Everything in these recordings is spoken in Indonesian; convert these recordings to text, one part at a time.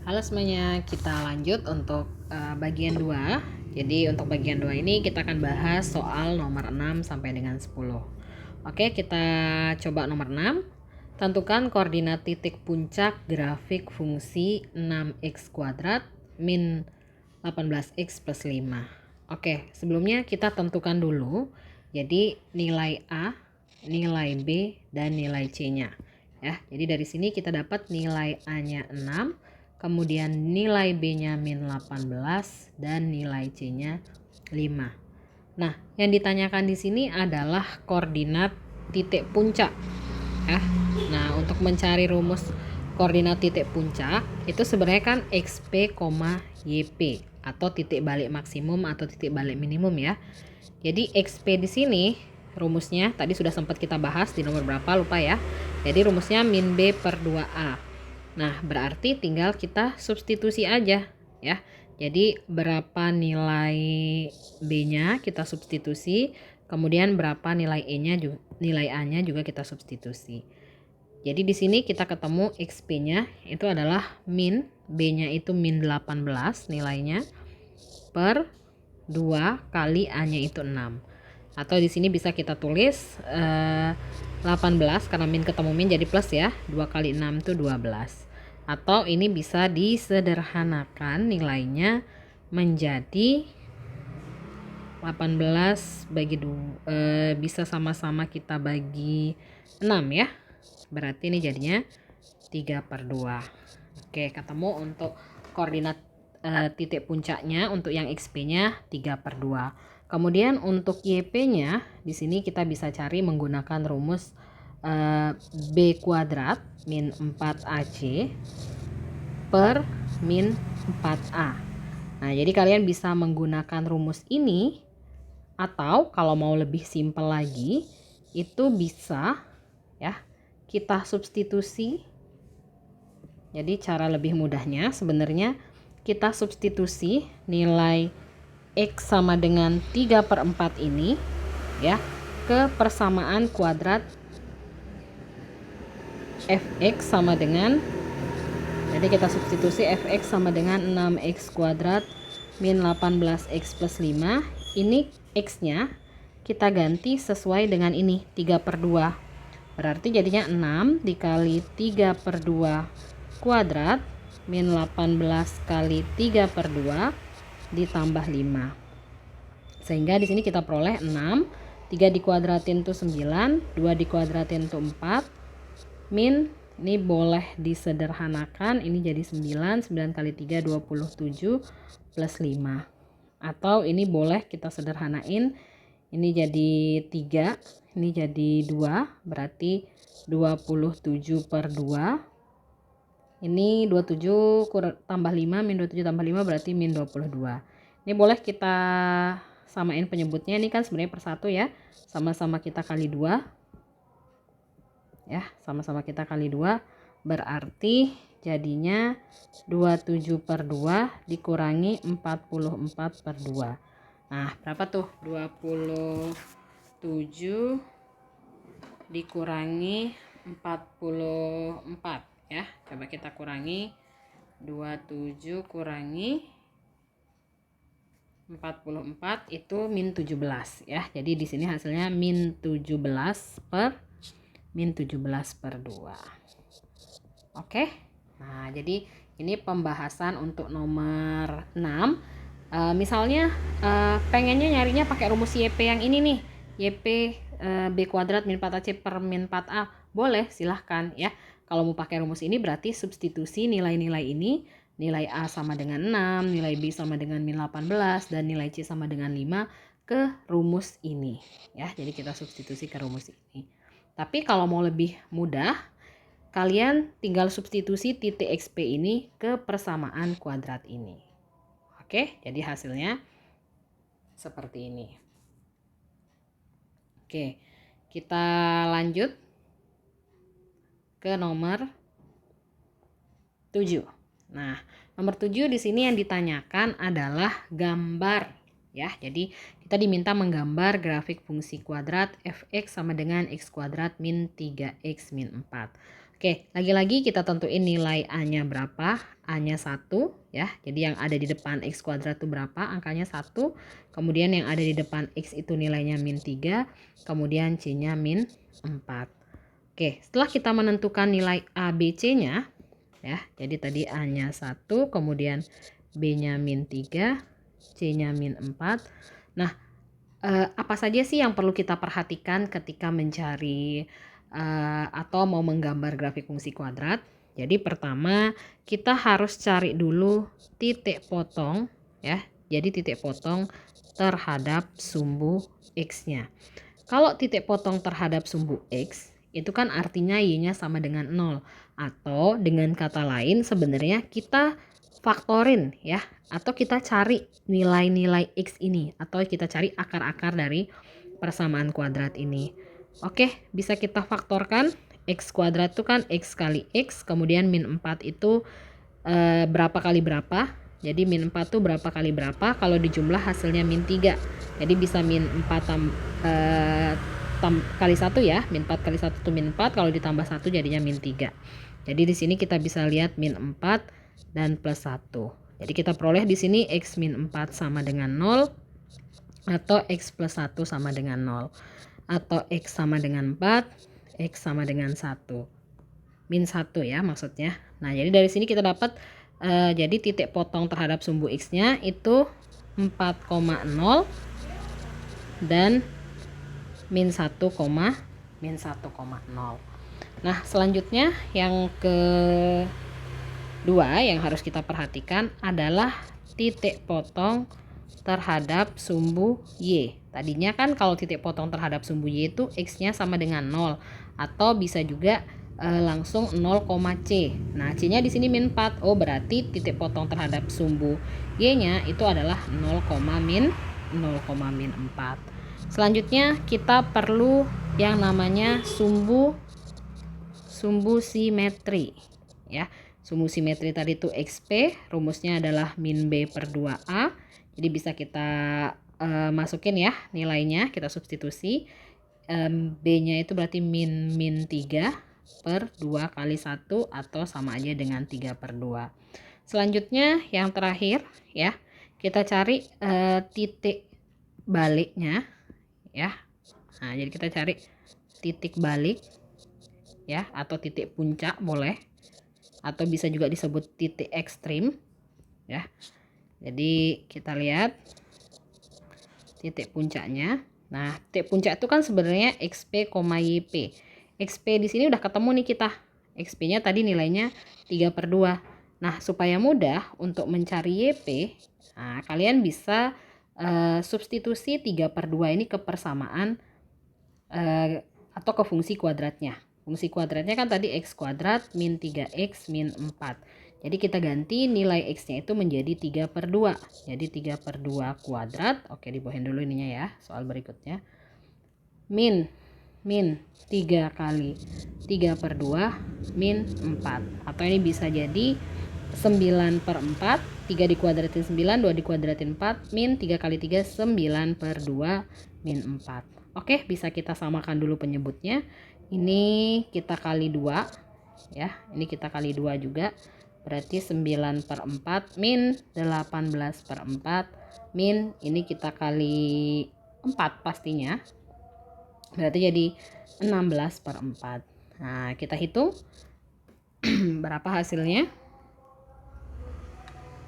Halo semuanya, kita lanjut untuk bagian 2. Jadi untuk bagian 2 ini kita akan bahas soal nomor 6 sampai dengan 10. Oke, kita coba nomor 6. Tentukan koordinat titik puncak grafik fungsi 6x kuadrat min 18x plus 5. Oke, sebelumnya kita tentukan dulu. Jadi nilai A, nilai B, dan nilai C-nya. Ya, jadi dari sini kita dapat nilai A-nya 6. Kemudian nilai B-nya min 18 dan nilai C-nya 5. Nah, yang ditanyakan di sini adalah koordinat titik puncak. Ya. Nah, untuk mencari rumus koordinat titik puncak itu sebenarnya kan XP, YP atau titik balik maksimum atau titik balik minimum ya. Jadi XP di sini rumusnya tadi sudah sempat kita bahas di nomor berapa lupa ya. Jadi rumusnya min B per 2A. Nah, berarti tinggal kita substitusi aja ya. Jadi berapa nilai B-nya kita substitusi, kemudian berapa nilai E-nya juga, nilai A-nya juga kita substitusi. Jadi di sini kita ketemu XP-nya itu adalah min, B-nya itu min 18 nilainya per 2 kali A-nya itu 6. Atau di sini bisa kita tulis 18 karena min ketemu min jadi plus ya. 2 kali 6 itu 12. Atau ini bisa disederhanakan nilainya menjadi 18 bagi bisa sama-sama kita bagi 6 ya. Berarti ini jadinya 3/2. Oke, ketemu untuk koordinat titik puncaknya untuk yang XP-nya 3/2. Kemudian untuk YP-nya di sini kita bisa cari menggunakan rumus B kuadrat min 4AC per min 4A. Nah, jadi kalian bisa menggunakan rumus ini atau kalau mau lebih simpel lagi itu bisa ya kita substitusi. Jadi cara lebih mudahnya sebenarnya kita substitusi nilai X sama dengan 3/4 ini ya ke persamaan kuadrat Fx sama dengan, jadi kita substitusi Fx sama dengan 6x kuadrat min 18x plus 5. Ini X-nya kita ganti sesuai dengan ini 3/2. Berarti jadinya 6 dikali 3/2 kuadrat min 18 kali 3/2 ditambah 5. Sehingga di sini kita peroleh 6, 3 dikuadratin itu 9, 2 dikuadratin itu 4, min ini boleh disederhanakan, ini jadi 9, 9 kali 3 27 plus 5. Atau ini boleh kita sederhanain, ini jadi 3, ini jadi 2, berarti 27/2. Ini 27 tambah 5, min 27 tambah 5 berarti min 22. Ini boleh kita samain penyebutnya, ini kan sebenarnya per 1 ya. Sama-sama kita kali 2. Ya, sama-sama kita kali 2 berarti jadinya 27/2 dikurangi 44/2. Nah, berapa tuh? 27 dikurangi 44 ya. Coba kita kurangi 27 kurangi 44 itu min 17 ya. Jadi di sini hasilnya min 17/2. Oke. Nah, jadi ini pembahasan untuk nomor 6. Misalnya pengennya nyarinya pakai rumus YP yang ini nih. YP B kuadrat min 4AC per min 4A. Boleh, silahkan ya. Kalau mau pakai rumus ini berarti substitusi nilai-nilai ini. Nilai A sama dengan 6, nilai B sama dengan min 18, dan nilai C sama dengan 5 ke rumus ini. Ya, jadi kita substitusi ke rumus ini. Tapi kalau mau lebih mudah, kalian tinggal substitusi titik XP ini ke persamaan kuadrat ini. Oke, jadi hasilnya seperti ini. Oke, kita lanjut ke nomor 7. Nah, nomor 7 di sini yang ditanyakan adalah gambar. Ya, jadi kita diminta menggambar grafik fungsi kuadrat fx sama dengan x kuadrat min 3x min 4. Oke, lagi-lagi kita tentuin nilai A-nya berapa. A-nya 1 ya. Jadi yang ada di depan X kuadrat itu berapa? Angkanya 1. Kemudian yang ada di depan X itu nilainya min 3. Kemudian C-nya min 4. Oke, setelah kita menentukan nilai A, B, C-nya ya. Jadi tadi A-nya 1, kemudian B-nya min 3, C-nya min 4. Nah, apa saja sih yang perlu kita perhatikan ketika mencari atau mau menggambar grafik fungsi kuadrat? Jadi pertama kita harus cari dulu titik potong ya. Jadi titik potong terhadap sumbu X-nya. Kalau titik potong terhadap sumbu X itu kan artinya Y-nya sama dengan 0. Atau dengan kata lain sebenarnya kita faktorin ya. Atau kita cari nilai-nilai X ini. Atau kita cari akar-akar dari persamaan kuadrat ini. Oke, bisa kita faktorkan. X kuadrat itu kan X kali X. Kemudian min 4 itu berapa kali berapa. Jadi min 4 itu berapa kali berapa. Kalau dijumlah hasilnya min 3. Jadi bisa min 4 kali 1 ya. Min 4 kali 1 itu min 4. Kalau ditambah 1 jadinya min 3. Jadi di sini kita bisa lihat min 4 dan plus 1. Jadi kita peroleh di sini X min 4 sama dengan 0. Atau X plus 1 sama dengan 0. Atau X sama dengan 4. X sama dengan 1. Min 1 ya maksudnya. Nah jadi dari sini kita dapat jadi titik potong terhadap sumbu X-nya itu 4,0 dan min 1,0. Nah selanjutnya yang kedua yang harus kita perhatikan adalah titik potong terhadap sumbu Y. Tadinya kan kalau titik potong terhadap sumbu Y itu X-nya sama dengan 0. Atau bisa juga langsung 0, C. Nah, C-nya di sini min 4. Oh, berarti titik potong terhadap sumbu Y-nya itu adalah 0, min 4. Selanjutnya kita perlu yang namanya sumbu simetri ya. Sumbu simetri tadi itu XP, rumusnya adalah min B per 2A. Jadi bisa kita masukin ya nilainya, kita substitusi. B-nya itu berarti min 3 per 2 kali 1 atau sama aja dengan 3 per 2. Selanjutnya yang terakhir ya, kita cari titik baliknya ya. Nah, jadi kita cari titik balik ya, atau titik puncak boleh. Atau bisa juga disebut titik ekstrim ya. Jadi kita lihat titik puncaknya. Nah, titik puncak itu kan sebenarnya XP, YP. XP di sini udah ketemu nih kita. XP-nya tadi nilainya 3 per 2. Nah, supaya mudah untuk mencari YP, nah, kalian bisa substitusi 3 per 2 ini ke persamaan atau ke fungsi kuadratnya. Fungsi kuadratnya kan tadi X kuadrat min 3X min 4. Jadi kita ganti nilai X-nya itu menjadi 3 per 2. Jadi 3 per 2 kuadrat. Oke, dibawain dulu ininya ya, soal berikutnya. Min 3 kali 3 per 2 min 4. Atau ini bisa jadi 9 per 4. 3 dikuadratin 9, 2 dikuadratin 4. Min 3 kali 3, 9 per 2 min 4. Oke, bisa kita samakan dulu penyebutnya. Ini kita kali 2 ya. Ini kita kali 2 juga. Berarti 9 per 4 min 18 per 4 min ini kita kali 4 pastinya. Berarti jadi 16 per 4. Nah, kita hitung berapa hasilnya.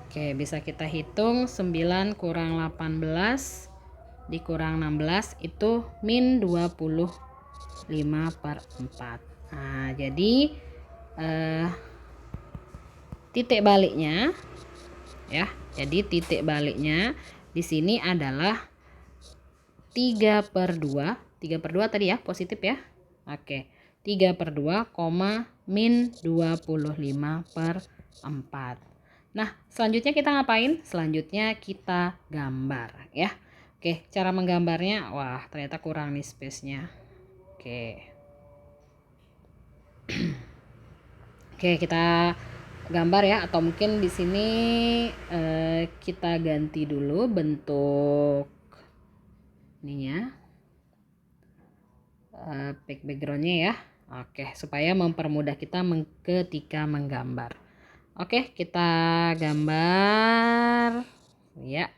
Oke, bisa kita hitung 9 kurang 18 dikurang 16 itu min 25 per 4. Nah, jadi titik baliknya ya. Jadi titik baliknya di sini adalah 3 per 2. 3 per 2 tadi ya, positif ya. Oke. 3 per 2, min 25 per 4. Nah, selanjutnya kita ngapain? Selanjutnya kita gambar ya. Oke, cara menggambarnya, wah ternyata kurang nih space-nya. Oke. Oke, kita gambar ya, atau mungkin di sini kita ganti dulu bentuk ininya, backgroundnya ya. Oke, supaya mempermudah kita ketika menggambar. Oke, kita gambar. Ya.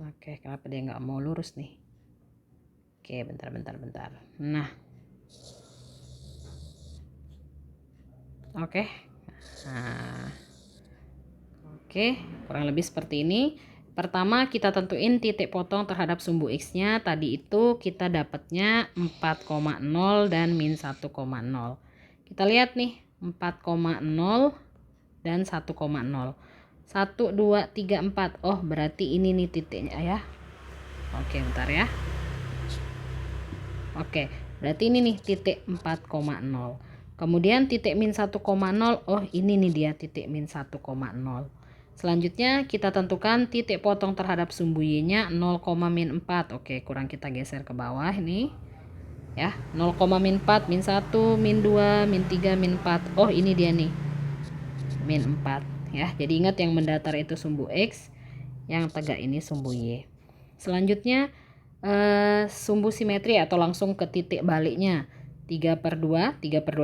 Oke, kenapa dia nggak mau lurus nih? Oke, bentar. Nah, oke. Nah, oke, kurang lebih seperti ini. Pertama kita tentuin titik potong terhadap sumbu X-nya. Tadi itu kita dapatnya 4,0 dan min 1,0. Kita lihat nih, 4,0 dan 1,0. 1, 2, 3, 4. Oh, berarti ini nih titiknya ya. Oke, bentar ya. Oke, berarti ini nih titik 4,0. Kemudian titik min 1,0. Oh, ini nih dia titik min 1,0. Selanjutnya kita tentukan titik potong terhadap sumbu Y-nya 0, min 4. Oke, kurang kita geser ke bawah ini. Ya, 0, min 4, min 1, min 2, min 3, min 4. Oh, ini dia nih. Min 4 ya. Jadi ingat yang mendatar itu sumbu X, yang tegak ini sumbu Y. Selanjutnya sumbu simetri atau langsung ke titik baliknya. 3/2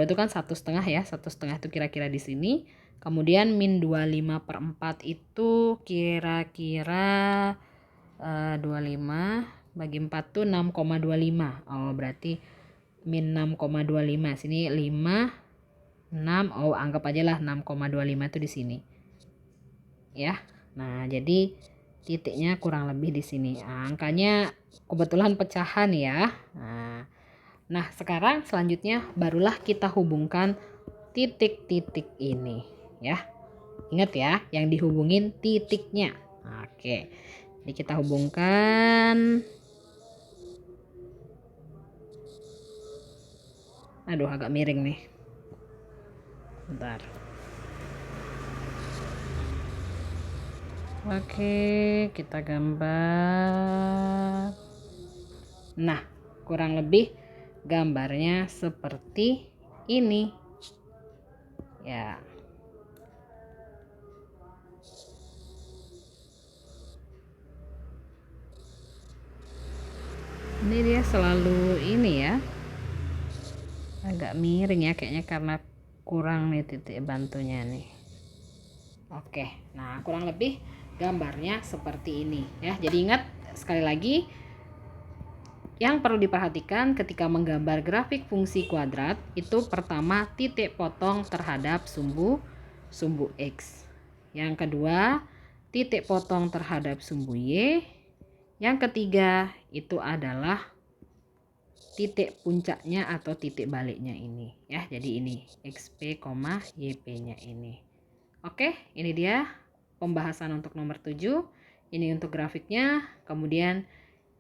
itu kan 1,5 ya, 1,5 itu kira-kira di sini. Kemudian min 25/4 itu kira-kira 25 bagi 4 tuh 6,25. Oh, berarti min 6,25. Sini 5, 6. Oh, anggap aja lah 6,25 itu di sini. Ya. Nah, jadi titiknya kurang lebih di sini. Angkanya kebetulan pecahan ya. Nah, sekarang selanjutnya barulah kita hubungkan titik-titik ini ya. Ingat ya, yang dihubungin titiknya. Oke. Jadi kita hubungkan. Aduh, agak miring nih. Bentar. Oke, kita gambar. Nah, kurang lebih gambarnya seperti ini. Ya. Ini dia selalu ini ya. Agak miring ya kayaknya karena kurang nih titik bantunya nih. Oke, nah kurang lebih gambarnya seperti ini ya. Jadi ingat sekali lagi, yang perlu diperhatikan ketika menggambar grafik fungsi kuadrat itu pertama titik potong terhadap sumbu X. Yang kedua, titik potong terhadap sumbu Y. Yang ketiga itu adalah titik puncaknya atau titik baliknya ini ya. Jadi ini XP, YP-nya ini. Oke, ini dia pembahasan untuk nomor 7. Ini untuk grafiknya. Kemudian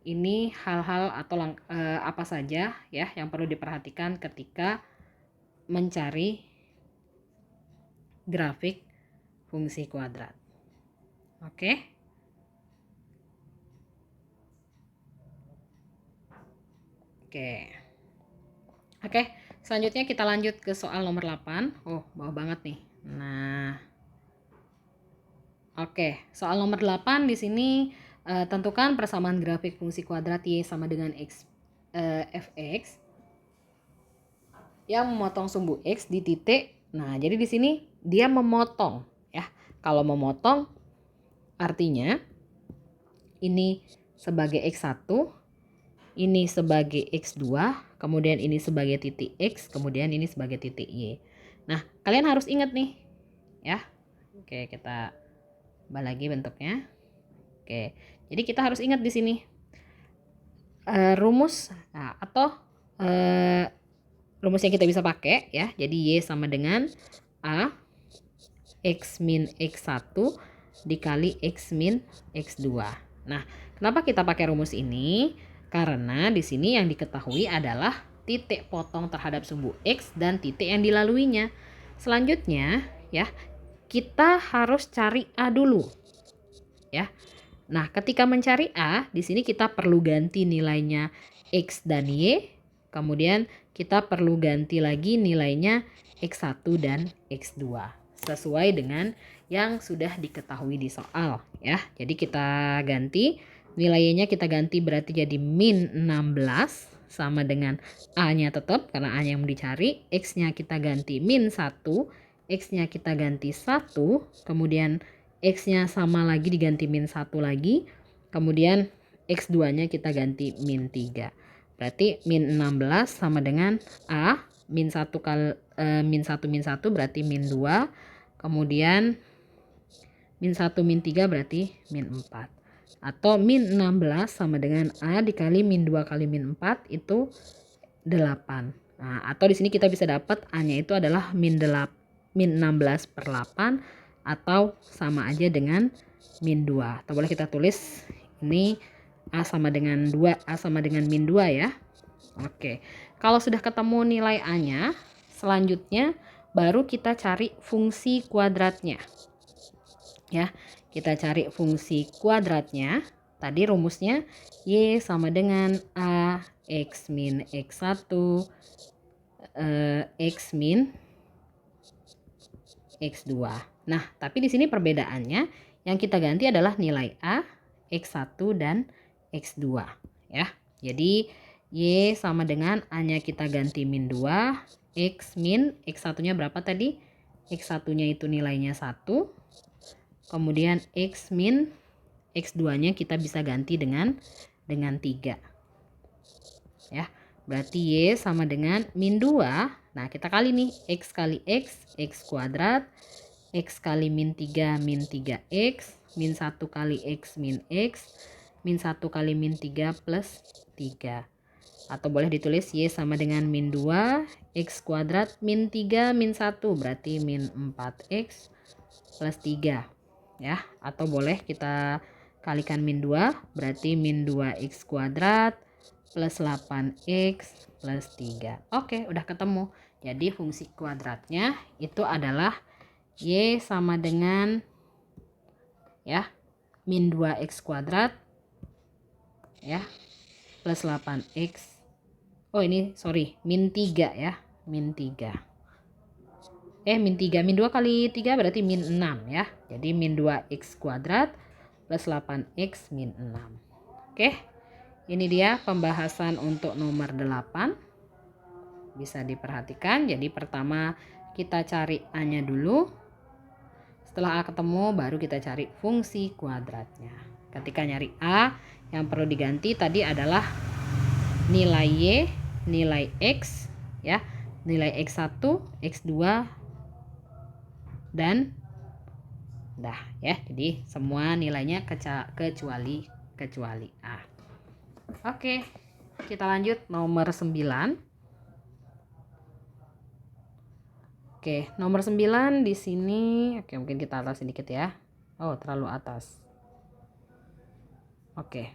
ini hal-hal atau apa saja ya yang perlu diperhatikan ketika mencari grafik fungsi kuadrat. Oke. Oke, selanjutnya kita lanjut ke soal nomor 8. Oh, bawah banget nih. Nah, oke, soal nomor 8 di sini tentukan persamaan grafik fungsi kuadrat Y sama dengan fx yang memotong sumbu X di titik. Nah, jadi di sini dia memotong ya. Kalau memotong artinya ini sebagai X1, ini sebagai X2, kemudian ini sebagai titik X, kemudian ini sebagai titik Y. Nah, kalian harus ingat nih ya. Oke, kita ubah lagi bentuknya. Oke, jadi kita harus ingat di sini rumus atau rumus yang kita bisa pakai ya. Jadi Y sama dengan A X min X1 dikali X min X2. Nah, kenapa kita pakai rumus ini? Karena di sini yang diketahui adalah titik potong terhadap sumbu X dan titik yang dilaluinya. Selanjutnya ya, kita harus cari A dulu. Ya. Nah, ketika mencari A, di sini kita perlu ganti nilainya X dan Y. Kemudian kita perlu ganti lagi nilainya X1 dan X2 sesuai dengan yang sudah diketahui di soal ya. Jadi kita ganti nilainya, kita ganti berarti jadi min 16 sama dengan A-nya tetap karena A-nya yang dicari. X-nya kita ganti min 1. X-nya kita ganti 1. Kemudian X-nya sama lagi diganti min 1 lagi. Kemudian X2-nya kita ganti min 3. Berarti min 16 sama dengan A. Min 1 kali min 1 berarti min 2. Kemudian min 1 min 3 berarti min 4. Atau min 16 sama dengan A dikali min 2 kali min 4 itu 8. Nah, atau di sini kita bisa dapat A-nya itu adalah min 16 per 8 atau sama aja dengan min 2. Atau boleh kita tulis ini A sama dengan 2, A sama dengan min 2 ya. Oke, kalau sudah ketemu nilai A-nya, selanjutnya baru kita cari fungsi kuadratnya. Ya, kita cari fungsi kuadratnya. Tadi rumusnya Y sama dengan A X min X1 X min X2. Nah, tapi di sini perbedaannya yang kita ganti adalah nilai A, X1 dan X2 ya. Jadi Y sama dengan A-nya kita ganti min 2, X min X1-nya berapa tadi? X1-nya itu nilainya 1. Kemudian X min X2-nya kita bisa ganti dengan 3. Ya, berarti Y sama dengan min 2. Nah, kita kali nih X kali X kuadrat. X kali min 3 3X. Min 1 kali X min X. Min 1 kali min 3 plus 3. Atau boleh ditulis Y sama dengan min 2. X kuadrat min 3 min 1 berarti min 4X plus 3. Ya, atau boleh kita kalikan min 2 berarti min 2x kuadrat plus 8x plus 3. Oke, udah ketemu. Jadi fungsi kuadratnya itu adalah Y sama dengan ya min 2x kuadrat ya plus 8x. Oh ini sorry, min 3 ya, min 3. Min 3, min 2 kali 3 berarti min 6 ya. Jadi min 2x kuadrat plus 8x min 6. Oke, ini dia pembahasan untuk nomor 8. Bisa diperhatikan. Jadi pertama kita cari A-nya dulu. Setelah A ketemu baru kita cari fungsi kuadratnya. Ketika nyari A, yang perlu diganti tadi adalah nilai Y, nilai X ya, nilai X1, X2 dan dah ya. Jadi semua nilainya kecuali A. Oke, kita lanjut nomor 9. Oke, nomor 9 di sini. Oke, mungkin kita atas sedikit ya. Oh, terlalu atas. Oke.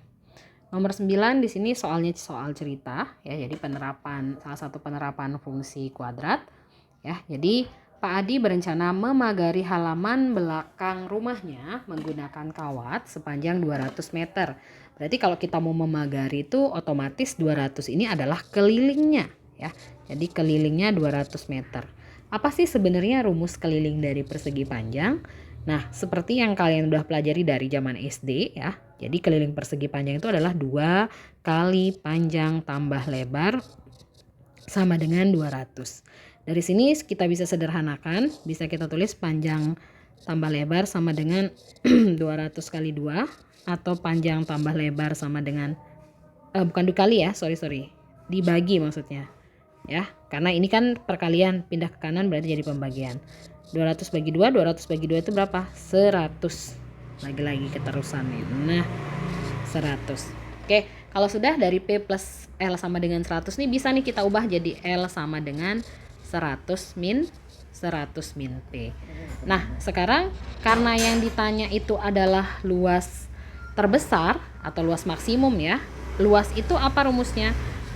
Nomor 9 di sini soalnya soal cerita ya. Jadi salah satu penerapan fungsi kuadrat ya. Jadi Pak Adi berencana memagari halaman belakang rumahnya menggunakan kawat sepanjang 200 meter. Berarti kalau kita mau memagari itu otomatis 200 ini adalah kelilingnya ya. Jadi kelilingnya 200 meter. Apa sih sebenarnya rumus keliling dari persegi panjang? Nah, seperti yang kalian udah pelajari dari zaman SD ya. Jadi keliling persegi panjang itu adalah 2 kali panjang tambah lebar sama dengan 200. Dari sini kita bisa sederhanakan, bisa kita tulis panjang tambah lebar sama dengan 200 kali 2 atau panjang tambah lebar sama dengan bukan dikali ya, sorry. Dibagi maksudnya. Ya, karena ini kan perkalian, pindah ke kanan berarti jadi pembagian. 200 bagi 2, 200 bagi 2 itu berapa? 100. Lagi-lagi keterusan nih. Nah, 100. Oke, kalau sudah dari P plus L sama dengan 100 nih bisa nih kita ubah jadi L sama dengan 100 min P. Nah, sekarang karena yang ditanya itu adalah luas terbesar atau luas maksimum ya. Luas itu apa rumusnya?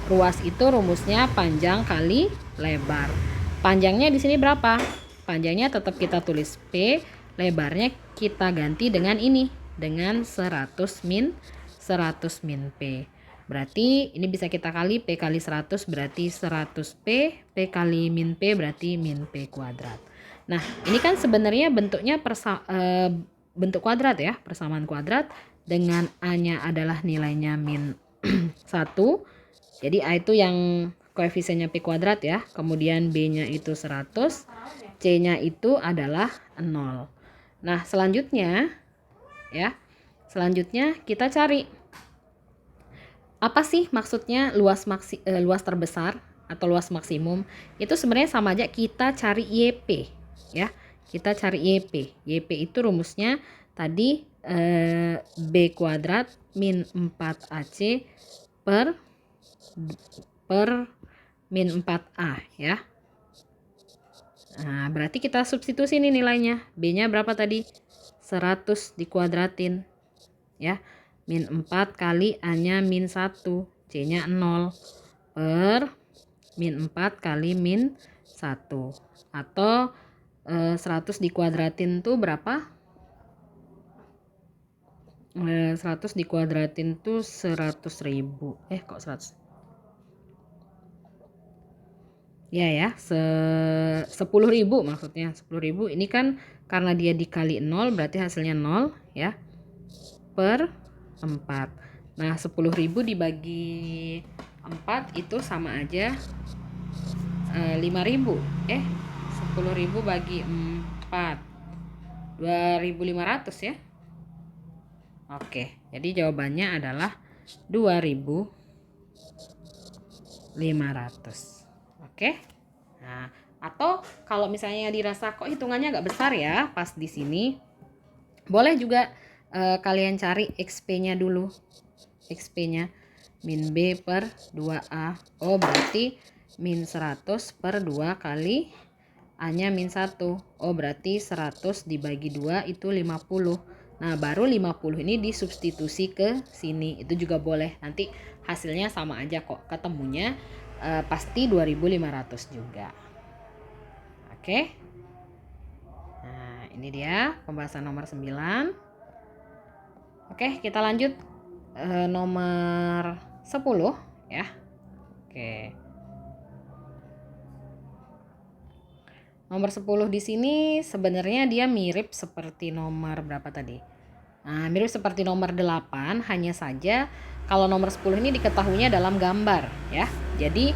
Luas itu rumusnya panjang kali lebar. Panjangnya di sini berapa? Panjangnya tetap kita tulis P, lebarnya kita ganti dengan ini, dengan 100 min P. Berarti ini bisa kita kali P kali 100 berarti 100P, P kali min P berarti min P kuadrat. Nah, ini kan sebenarnya bentuknya bentuk kuadrat ya, persamaan kuadrat dengan A-nya adalah nilainya min 1, Jadi A itu yang koefisiennya P kuadrat ya. Kemudian B-nya itu 100, C-nya itu adalah 0. Nah, selanjutnya ya. Selanjutnya kita cari apa sih maksudnya luas terbesar atau luas maksimum. Itu sebenarnya sama aja kita cari YP ya. Kita cari YP. YP itu rumusnya tadi B kuadrat min 4AC per min 4A ya. Nah, berarti kita substitusi nih nilainya. B-nya berapa tadi? 100 dikuadratin. Ya, min 4 kali A-nya min 1. C-nya 0 per min 4 kali min 1. Atau 100 dikuadratin tuh berapa? 100 dikuadratin tuh 100.000. Kok 100? Ya, 10.000 maksudnya. 10.000 ini kan karena dia dikali 0 berarti hasilnya 0 ya. Per 4. Nah, 10.000 dibagi 4 itu sama aja 5.000. 10.000 bagi 4. 2.500 ya. Oke, jadi jawabannya adalah 2.500. Oke. Nah, atau kalau misalnya dirasa kok hitungannya agak besar ya pas di sini, boleh juga kalian cari XP-nya dulu. XP-nya min B per 2A. Oh, berarti min 100 per 2 kali A-nya min 1. Oh, berarti 100 dibagi 2 itu 50. Nah, baru 50 ini disubstitusi ke sini. Itu juga boleh. Nanti hasilnya sama aja kok. Ketemunya pasti 2.500 juga. Oke. Nah, ini dia pembahasan nomor 9. Oke, kita lanjut nomor 10 ya. Oke. Nomor 10 di sini sebenarnya dia mirip seperti nomor berapa tadi? Nah, mirip seperti nomor 8, hanya saja kalau nomor 10 ini diketahuinya dalam gambar ya. Jadi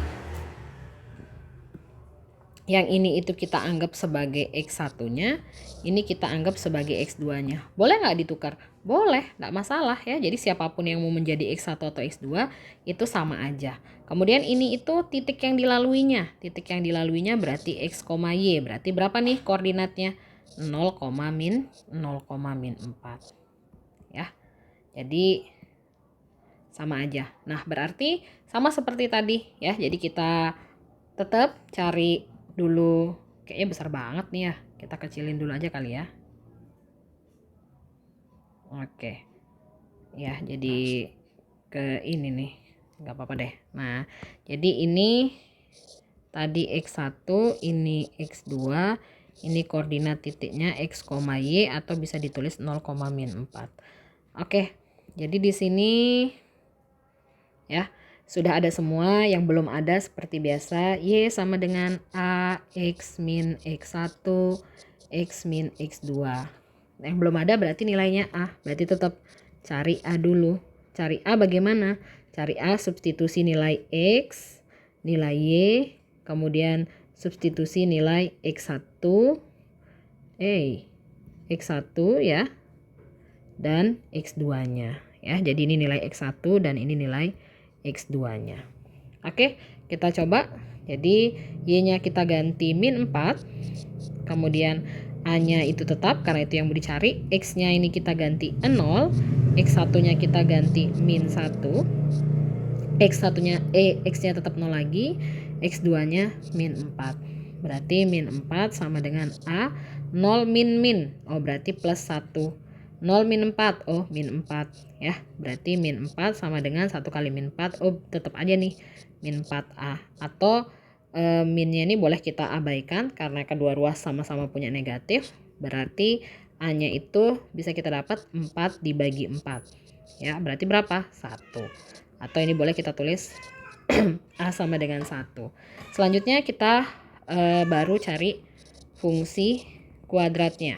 yang ini itu kita anggap sebagai X1-nya, ini kita anggap sebagai X2-nya. Boleh nggak ditukar? Boleh, nggak masalah ya. Jadi siapapun yang mau menjadi X1 atau X2 itu sama aja. Kemudian ini itu titik yang dilaluinya. Titik yang dilaluinya berarti X, Y. Berarti berapa nih koordinatnya? 0, min 4. Ya. Jadi sama aja. Nah, berarti sama seperti tadi ya. Jadi kita tetap cari dulu, kayaknya besar banget nih ya, kita kecilin dulu aja kali ya. Oke ya, jadi ke ini nih nggak apa-apa deh. Nah, jadi ini tadi X1, ini X2, ini koordinat titiknya X, Y atau bisa ditulis 0, min 4. Oke, jadi di sini ya sudah ada semua. Yang belum ada seperti biasa, Y sama dengan A, X min X1, X min X2. Yang belum ada berarti nilainya A. Berarti tetap cari A dulu. Cari A bagaimana? Cari A substitusi nilai X, nilai Y, kemudian substitusi nilai X1, X1 ya, dan X2-nya. Ya, jadi ini nilai X1 dan ini nilai X2-nya. Oke, kita coba. Jadi Y-nya kita ganti min 4. Kemudian A-nya itu tetap karena itu yang mau dicari. X-nya ini kita ganti 0. X1-nya kita ganti min 1. X-nya tetap 0 lagi. X2-nya min 4. Berarti min 4 sama dengan A. 0 min. Oh, berarti plus 1. 0 min 4, oh min 4 ya. Berarti min 4 sama dengan 1 kali min 4, oh tetap aja nih min 4A. Atau minnya ini boleh kita abaikan karena kedua ruas sama-sama punya negatif. Berarti A-nya itu bisa kita dapat 4 dibagi 4 ya. Berarti berapa? 1. Atau ini boleh kita tulis A sama dengan 1. Selanjutnya kita baru cari fungsi kuadratnya.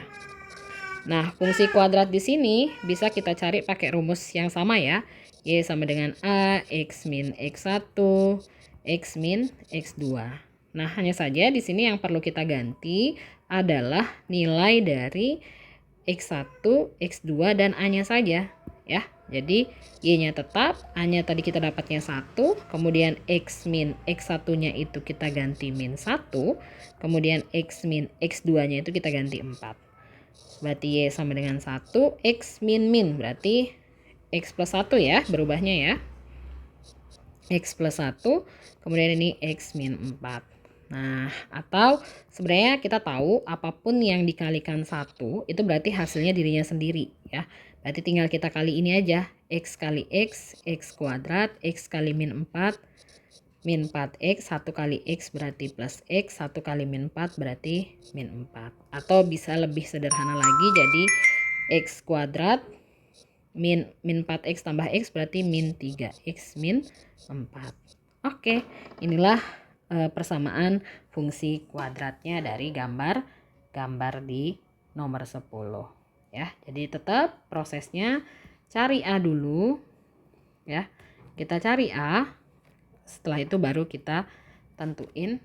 Nah, fungsi kuadrat di sini bisa kita cari pakai rumus yang sama ya, Y sama dengan A, X min X1, X min X2. Nah, hanya saja di sini yang perlu kita ganti adalah nilai dari X1, X2, dan A-nya saja. Ya, jadi Y-nya tetap, A-nya tadi kita dapatnya 1, kemudian X min X1-nya itu kita ganti min 1, kemudian X min X2-nya itu kita ganti 4. Berarti Y sama dengan 1, X min min, berarti X plus 1 ya, berubahnya ya. X plus 1, kemudian ini X min 4. Nah, atau sebenarnya kita tahu apapun yang dikalikan 1, itu berarti hasilnya dirinya sendiri ya. Berarti tinggal kita kali ini aja. X kali X, X kuadrat, X kali min 4, min 4X, 1 kali X berarti plus X, 1 kali min 4 berarti min 4. Atau bisa lebih sederhana lagi, jadi X kuadrat min 4x tambah x berarti min 3x min 4. Oke, inilah persamaan fungsi kuadratnya dari gambar di nomor 10 ya. Jadi tetap prosesnya cari A dulu ya. Kita cari A, setelah itu baru kita tentuin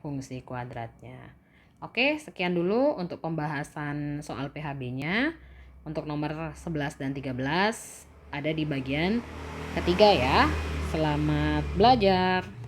fungsi kuadratnya. Oke, sekian dulu untuk pembahasan soal PHB-nya. Untuk nomor 11 dan 13 ada di bagian ketiga ya. Selamat belajar.